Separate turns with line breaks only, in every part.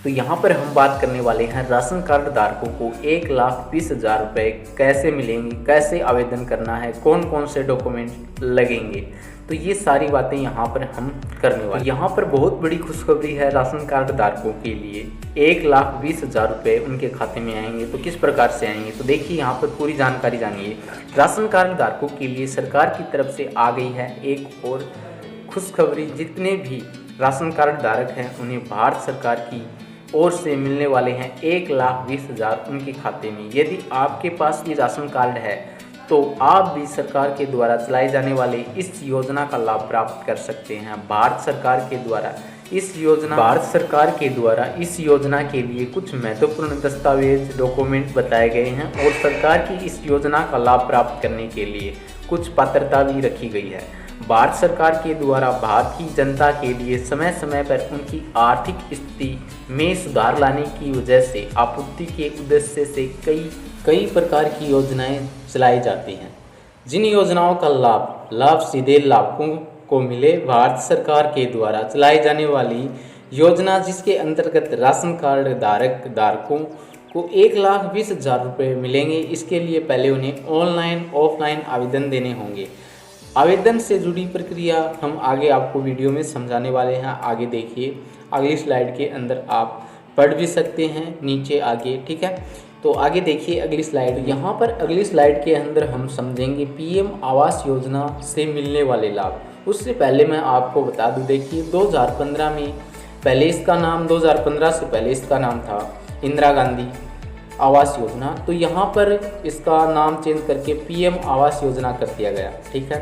तो यहाँ पर हम बात करने वाले हैं राशन कार्ड धारकों को 1,20,000 रुपये कैसे मिलेंगे, कैसे आवेदन करना है, कौन कौन से डॉक्यूमेंट लगेंगे। तो ये सारी बातें यहाँ पर हम करने वाले। यहाँ पर बहुत बड़ी खुशखबरी है राशन कार्ड धारकों के लिए, 1,20,000 रुपये उनके खाते में आएंगे। तो किस प्रकार से आएंगे, तो देखिए यहाँ पर पूरी जानकारी जानिए। राशन कार्ड धारकों के लिए सरकार की तरफ से आ गई है एक और खुशखबरी। जितने भी राशन कार्ड धारक हैं उन्हें भारत सरकार की ओर से मिलने वाले हैं 1,20,000 उनके खाते में। यदि आपके पास ये राशन कार्ड है तो आप भी सरकार के द्वारा चलाए जाने वाले इस योजना का लाभ प्राप्त कर सकते हैं। भारत सरकार के द्वारा इस योजना के लिए कुछ महत्वपूर्ण दस्तावेज डॉक्यूमेंट बताए गए हैं और सरकार की इस योजना का लाभ प्राप्त करने के लिए कुछ पात्रता भी रखी गई है। भारत सरकार के द्वारा भारत की जनता के लिए समय समय पर उनकी आर्थिक स्थिति में सुधार लाने की वजह से आपूर्ति के उद्देश्य से कई प्रकार की योजनाएं चलाई जाती हैं। जिन योजनाओं का लाभ सीधे लाभुकों को मिले। भारत सरकार के द्वारा चलाई जाने वाली योजना जिसके अंतर्गत राशन कार्ड धारकों को 1,20,000 रुपये मिलेंगे, इसके लिए पहले उन्हें ऑनलाइन ऑफलाइन आवेदन देने होंगे। आवेदन से जुड़ी प्रक्रिया हम आगे आपको वीडियो में समझाने वाले हैं। आगे देखिए, अगली स्लाइड के अंदर आप पढ़ भी सकते हैं नीचे आगे, ठीक है। तो आगे देखिए अगली स्लाइड। यहाँ पर अगली स्लाइड के अंदर हम समझेंगे पीएम आवास योजना से मिलने वाले लाभ। उससे पहले मैं आपको बता दूं, देखिए 2015 में पहले इसका नाम 2015 से पहले इसका नाम था इंदिरा गांधी आवास योजना। तो यहाँ पर इसका नाम चेंज करके पीएम आवास योजना कर दिया गया, ठीक है।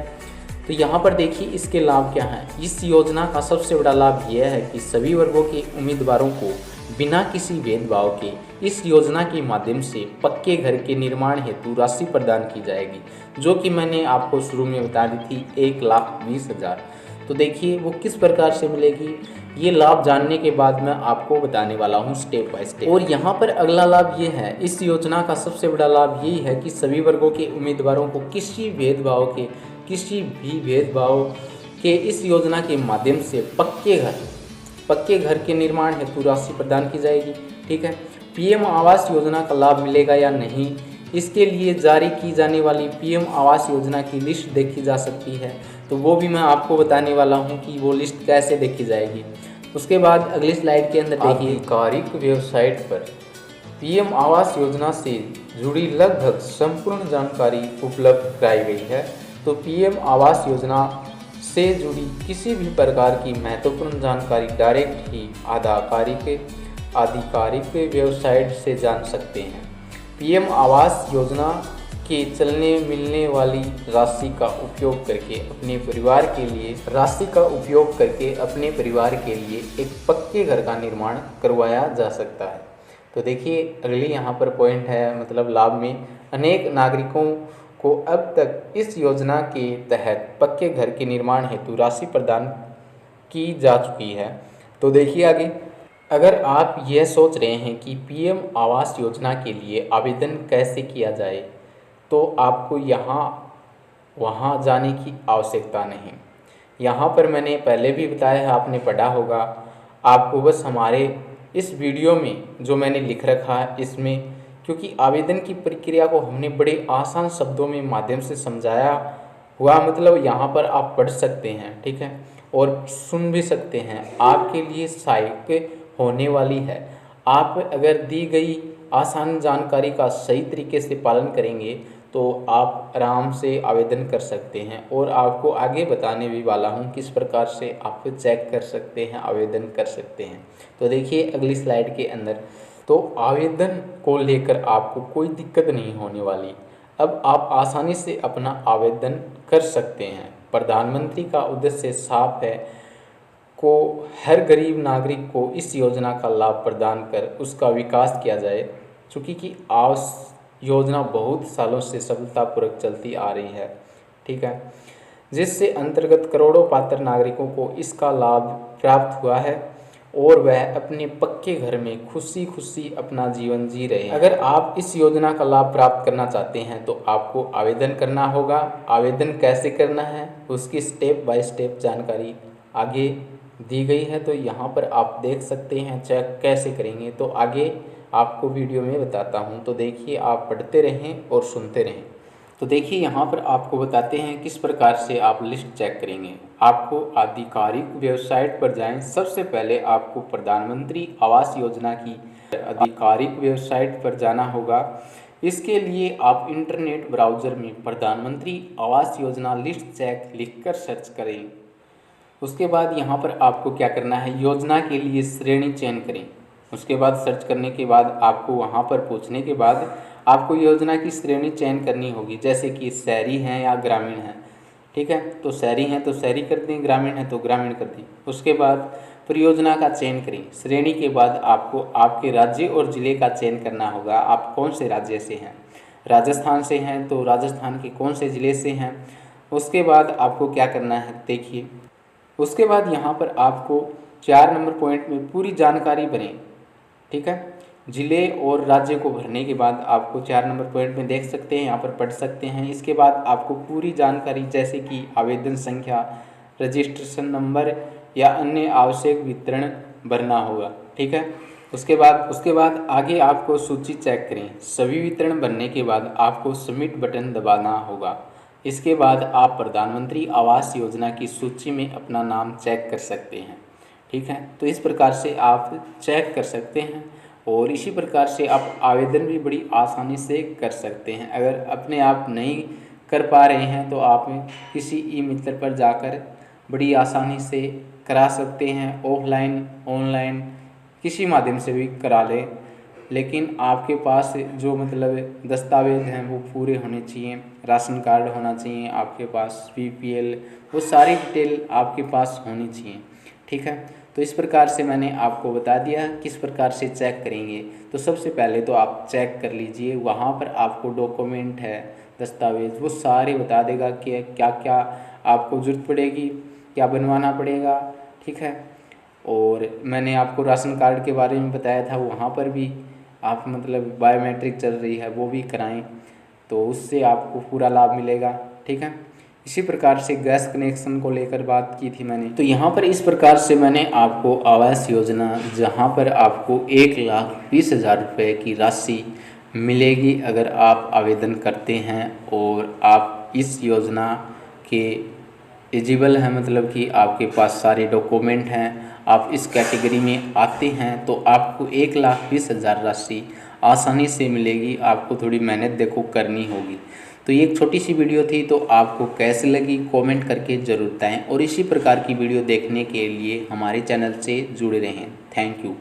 तो यहाँ पर देखिए इसके लाभ क्या हैं। इस योजना का सबसे बड़ा लाभ यह है कि सभी वर्गों के उम्मीदवारों को बिना किसी भेदभाव के इस योजना के माध्यम से पक्के घर के निर्माण हेतु राशि प्रदान की जाएगी, जो कि मैंने आपको शुरू में बता दी थी 1,20,000। तो देखिए वो किस प्रकार से मिलेगी, ये लाभ जानने के बाद मैं आपको बताने वाला हूँ स्टेप बाय स्टेप। और यहाँ पर अगला लाभ ये है, इस योजना का सबसे बड़ा लाभ यही है कि सभी वर्गों के उम्मीदवारों को किसी भी भेदभाव के इस योजना के माध्यम से पक्के घर के निर्माण हेतु राशि प्रदान की जाएगी, ठीक है। पीएम आवास योजना का लाभ मिलेगा या नहीं, इसके लिए जारी की जाने वाली पीएम आवास योजना की लिस्ट देखी जा सकती है। तो वो भी मैं आपको बताने वाला हूँ कि वो लिस्ट कैसे देखी जाएगी। उसके बाद अगली स्लाइड के अंदर देखिए, आधिकारिक वेबसाइट पर पीएम आवास योजना से जुड़ी लगभग संपूर्ण जानकारी उपलब्ध कराई गई है। तो पीएम आवास योजना से जुड़ी किसी भी प्रकार की महत्वपूर्ण जानकारी डायरेक्ट ही आधिकारिक वेबसाइट से जान सकते हैं। पीएम आवास योजना के चलने मिलने वाली राशि का उपयोग करके अपने परिवार के लिए एक पक्के घर का निर्माण करवाया जा सकता है। तो देखिए अगली यहाँ पर पॉइंट है, मतलब लाभ में अनेक नागरिकों को अब तक इस योजना के तहत पक्के घर के निर्माण हेतु राशि प्रदान की जा चुकी है। तो देखिए आगे, अगर आप यह सोच रहे हैं कि पीएम आवास योजना के लिए आवेदन कैसे किया जाए, तो आपको वहाँ जाने की आवश्यकता नहीं। यहाँ पर मैंने पहले भी बताया है, आपने पढ़ा होगा। आपको बस हमारे इस वीडियो में जो मैंने लिख रखा है इसमें, क्योंकि आवेदन की प्रक्रिया को हमने बड़े आसान शब्दों में माध्यम से समझाया हुआ, मतलब यहाँ पर आप पढ़ सकते हैं, ठीक है, और सुन भी सकते हैं। आपके लिए सहायक होने वाली है। आप अगर दी गई आसान जानकारी का सही तरीके से पालन करेंगे तो आप आराम से आवेदन कर सकते हैं। और आपको आगे बताने भी वाला हूँ किस प्रकार से आप चेक कर सकते हैं, आवेदन कर सकते हैं। तो देखिए अगली स्लाइड के अंदर, तो आवेदन को लेकर आपको कोई दिक्कत नहीं होने वाली। अब आप आसानी से अपना आवेदन कर सकते हैं। प्रधानमंत्री का उद्देश्य साफ है को हर गरीब नागरिक को इस योजना का लाभ प्रदान कर उसका विकास किया जाए। चूँकि कि आवास योजना बहुत सालों से सफलतापूर्वक चलती आ रही है, ठीक है, जिससे अंतर्गत करोड़ों पात्र नागरिकों को इसका लाभ प्राप्त हुआ है और वह अपने पक्के घर में खुशी खुशी अपना जीवन जी रहे हैं। अगर आप इस योजना का लाभ प्राप्त करना चाहते हैं तो आपको आवेदन करना होगा। आवेदन कैसे करना है उसकी स्टेप बाय स्टेप जानकारी आगे दी गई है। तो यहाँ पर आप देख सकते हैं चेक कैसे करेंगे, तो आगे आपको वीडियो में बताता हूँ। तो देखिए, आप पढ़ते रहें और सुनते रहें। तो देखिए, यहाँ पर आपको बताते हैं किस प्रकार से आप लिस्ट चेक करेंगे। आपको आधिकारिक वेबसाइट पर जाएं। सबसे पहले आपको प्रधानमंत्री आवास योजना की आधिकारिक वेबसाइट पर जाना होगा। इसके लिए आप इंटरनेट ब्राउज़र में प्रधानमंत्री आवास योजना लिस्ट चेक लिखकर सर्च करें। उसके बाद यहाँ पर आपको क्या करना है, योजना के लिए श्रेणी चयन करें। उसके बाद सर्च करने के बाद आपको वहाँ पर पूछने के बाद आपको योजना की श्रेणी चयन करनी होगी, जैसे कि शहरी हैं या ग्रामीण हैं। ठीक है, तो शहरी हैं तो शहरी कर दें, ग्रामीण हैं तो ग्रामीण कर दें। उसके बाद परियोजना का चयन करें। श्रेणी के बाद आपको आपके राज्य और ज़िले का चयन करना होगा। आप कौन से राज्य से हैं, राजस्थान से हैं तो राजस्थान के कौन से ज़िले से हैं। उसके बाद आपको क्या करना है, देखिए, उसके बाद यहाँ पर आपको 4 नंबर पॉइंट में पूरी जानकारी भरें। ठीक है, ज़िले और राज्य को भरने के बाद आपको 4 नंबर पॉइंट में देख सकते हैं, यहाँ पर पढ़ सकते हैं। इसके बाद आपको पूरी जानकारी जैसे कि आवेदन संख्या, रजिस्ट्रेशन नंबर या अन्य आवश्यक विवरण भरना होगा। ठीक है, उसके बाद आगे आपको सूची चेक करें। सभी विवरण भरने के बाद आपको सबमिट बटन दबाना होगा। इसके बाद आप प्रधानमंत्री आवास योजना की सूची में अपना नाम चेक कर सकते हैं। ठीक है, तो इस प्रकार से आप चेक कर सकते हैं और इसी प्रकार से आप आवेदन भी बड़ी आसानी से कर सकते हैं। अगर अपने आप नहीं कर पा रहे हैं तो आप किसी ई मित्र पर जाकर बड़ी आसानी से करा सकते हैं। ऑफलाइन ऑनलाइन किसी माध्यम से भी करा लें, लेकिन आपके पास जो मतलब दस्तावेज हैं वो पूरे होने चाहिए। राशन कार्ड होना चाहिए आपके पास, बीपीएल, वो सारी डिटेल आपके पास होनी चाहिए। ठीक है, तो इस प्रकार से मैंने आपको बता दिया किस प्रकार से चेक करेंगे। तो सबसे पहले तो आप चेक कर लीजिए, वहाँ पर आपको डॉक्यूमेंट है, दस्तावेज, वो सारे बता देगा कि क्या क्या आपको ज़रूरत पड़ेगी, क्या बनवाना पड़ेगा। ठीक है, और मैंने आपको राशन कार्ड के बारे में बताया था, वहाँ पर भी आप मतलब बायोमेट्रिक चल रही है वो भी कराएं, तो उससे आपको पूरा लाभ मिलेगा। ठीक है, इसी प्रकार से गैस कनेक्शन को लेकर बात की थी मैंने। तो यहाँ पर इस प्रकार से मैंने आपको आवास योजना, जहाँ पर आपको 1,20,000 रुपये की राशि मिलेगी अगर आप आवेदन करते हैं और आप इस योजना के एलिजिबल हैं, मतलब कि आपके पास सारे डॉक्यूमेंट हैं, आप इस कैटेगरी में आते हैं, तो आपको 1,20,000 राशि आसानी से मिलेगी। आपको थोड़ी मेहनत देखो करनी होगी। तो ये एक छोटी सी वीडियो थी, तो आपको कैसी लगी कमेंट करके ज़रूर बताएं और इसी प्रकार की वीडियो देखने के लिए हमारे चैनल से जुड़े रहें। Thank you.